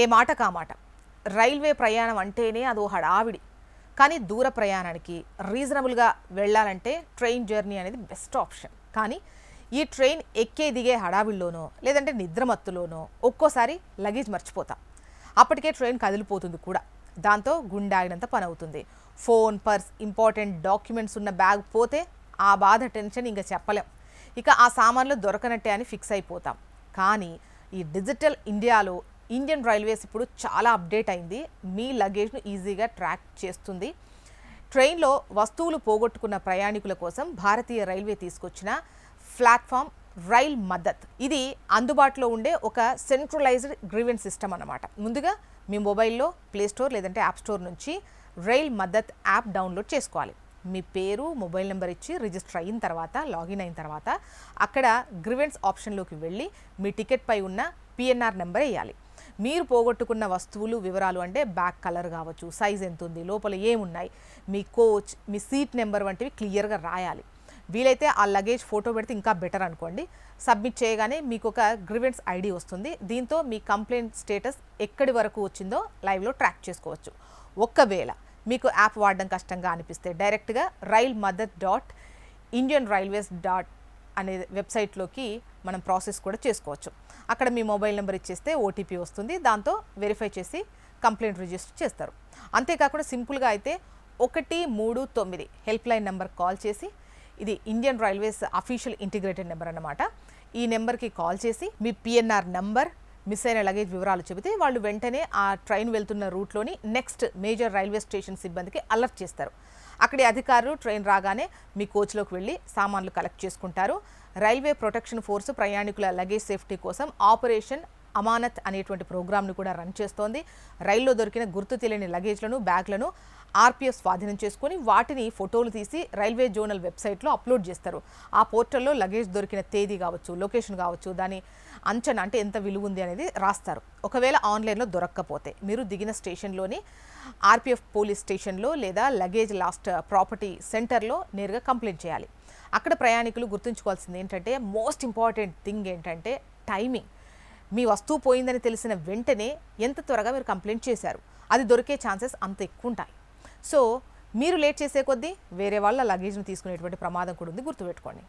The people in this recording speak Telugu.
ఏ మాట కామాట రైల్వే ప్రయాణం అంటేనే అదో హడావిడి. కానీ దూర ప్రయాణానికి రీజనబుల్గా వెళ్ళాలంటే ట్రైన్ జర్నీ అనేది బెస్ట్ ఆప్షన్. కానీ ఈ ట్రైన్ ఎక్కే దిగే హడావిడిలోనో లేదంటే నిద్రమత్తులోనో ఒక్కోసారి లగేజ్ మర్చిపోతాం. అప్పటికే ట్రైన్ కదిలిపోతుంది కూడా. దాంతో గుండాగినంత పని అవుతుంది. ఫోన్, పర్స్, ఇంపార్టెంట్ డాక్యుమెంట్స్ ఉన్న బ్యాగ్ పోతే ఆ బాధ, టెన్షన్ ఇంకా చెప్పలేం. ఇక ఆ సామాన్లు దొరకనట్టే అని ఫిక్స్ అయిపోతాం. కానీ ఈ డిజిటల్ ఇండియాలో ఇండియన్ రైల్వేస్ ఇప్పుడు చాలా అప్డేట్ అయింది. మీ లగేజ్ను ఈజీగా ట్రాక్ చేస్తుంది. ట్రైన్లో వస్తువులు పోగొట్టుకున్న ప్రయాణికుల కోసం భారతీయ రైల్వే తీసుకొచ్చిన ప్లాట్ఫామ్ రైల్ మద్దత్. ఇది అందుబాటులో ఉండే ఒక సెంట్రలైజ్డ్ గ్రీవెన్స్ సిస్టమ్ అన్నమాట. ముందుగా మీ మొబైల్లో ప్లేస్టోర్ లేదంటే యాప్ స్టోర్ నుంచి రైల్ మద్దత్ యాప్ డౌన్లోడ్ చేసుకోవాలి. మీ పేరు, మొబైల్ నెంబర్ ఇచ్చి రిజిస్టర్ అయిన తర్వాత, లాగిన్ అయిన తర్వాత అక్కడ గ్రీవెన్స్ ఆప్షన్లోకి వెళ్ళి మీ టికెట్ పై ఉన్న పిఎన్ఆర్ నెంబర్ వేయాలి. మీరు పోగొట్టుకున్న వస్తువులు వివరాలు అంటే బ్యాగ్ కలర్ కావచ్చు, సైజ్ ఎంత ఉంది, లోపల ఏమున్నాయి, మీ కోచ్, మీ సీట్ నెంబర్ వంటివి క్లియర్గా రాయాలి. వీలైతే ఆ లగేజ్ ఫోటో పెడితే ఇంకా బెటర్ అనుకోండి. సబ్మిట్ చేయగానే మీకు ఒక గ్రీవెన్స్ ఐడి వస్తుంది. దీంతో మీ కంప్లైంట్ స్టేటస్ ఎక్కడి వరకు వచ్చిందో లైవ్లో ట్రాక్ చేసుకోవచ్చు. ఒక్కవేళ మీకు యాప్ వాడడం కష్టంగా అనిపిస్తే డైరెక్ట్గా రైల్ మద్దత్ .indianrailways అనే వెబ్సైట్లోకి మనం ప్రాసెస్ కూడా చేసుకోవచ్చు. అక్కడ మీ మొబైల్ నెంబర్ ఇచ్చేస్తే ఓటీపీ వస్తుంది. దాంతో వెరిఫై చేసి కంప్లైంట్ రిజిస్టర్ చేస్తారు. అంతేకాకుండా సింపుల్గా అయితే 139 హెల్ప్ లైన్ నెంబర్ కాల్ చేసి, ఇది Indian railways official integrated number అన్నమాట. ఈ నెంబర్కి కాల్ చేసి మీ పిఎన్ఆర్ నెంబర్, మిస్ అయిన లగేజ్ వివరాలు చెబితే వాళ్ళు వెంటనే ఆ ట్రైన్ వెళ్తున్న రూట్లోని నెక్స్ట్ మేజర్ రైల్వే స్టేషన్ సిబ్బందికి అలర్ట్ చేస్తారు. అక్కడి అధికారులు ట్రైన్ రాగానే మీ కోచ్లోకి వెళ్ళి సామాన్లు కలెక్ట్ చేసుకుంటారు. రైల్వే ప్రొటెక్షన్ ఫోర్స్ ప్రయాణికుల లగేజ్ సేఫ్టీ కోసం ఆపరేషన్ అమానత్ అనేటువంటి ప్రోగ్రామ్ను కూడా రన్ చేస్తోంది. రైల్లో దొరికిన గుర్తు తెలియని లగేజ్లను, బ్యాగ్లను ఆర్పీఎఫ్ స్వాధీనం చేసుకుని వాటిని ఫోటోలు తీసి రైల్వే జోనల్ వెబ్సైట్లో అప్లోడ్ చేస్తారు. ఆ పోర్టల్లో లగేజ్ దొరికిన తేదీ కావచ్చు, లొకేషన్ కావచ్చు, దాని అంచనా అంటే ఎంత విలువ ఉంది అనేది రాస్తారు. ఒకవేళ ఆన్లైన్లో దొరక్కపోతే మీరు దిగిన స్టేషన్లోని ఆర్పీఎఫ్ పోలీస్ స్టేషన్లో లేదా లగేజ్ లాస్ట్ ప్రాపర్టీ సెంటర్లో నేరుగా కంప్లైంట్ చేయాలి. అక్కడ ప్రయాణికులు గుర్తుంచుకోవాల్సింది ఏంటంటే, మోస్ట్ ఇంపార్టెంట్ థింగ్ ఏంటంటే టైమింగ్. మీ వస్తువు పోయిందని తెలిసిన వెంటనే ఎంత త్వరగా మీరు కంప్లైంట్ చేశారు, అది దొరికే ఛాన్సెస్ అంత ఎక్కువ ఉంటాయి. సో మీరు లేట్ చేసే కొద్దీ వేరే వాళ్ళ లగేజ్ను తీసుకునేటువంటి ప్రమాదం కూడా ఉంది, గుర్తుపెట్టుకోండి.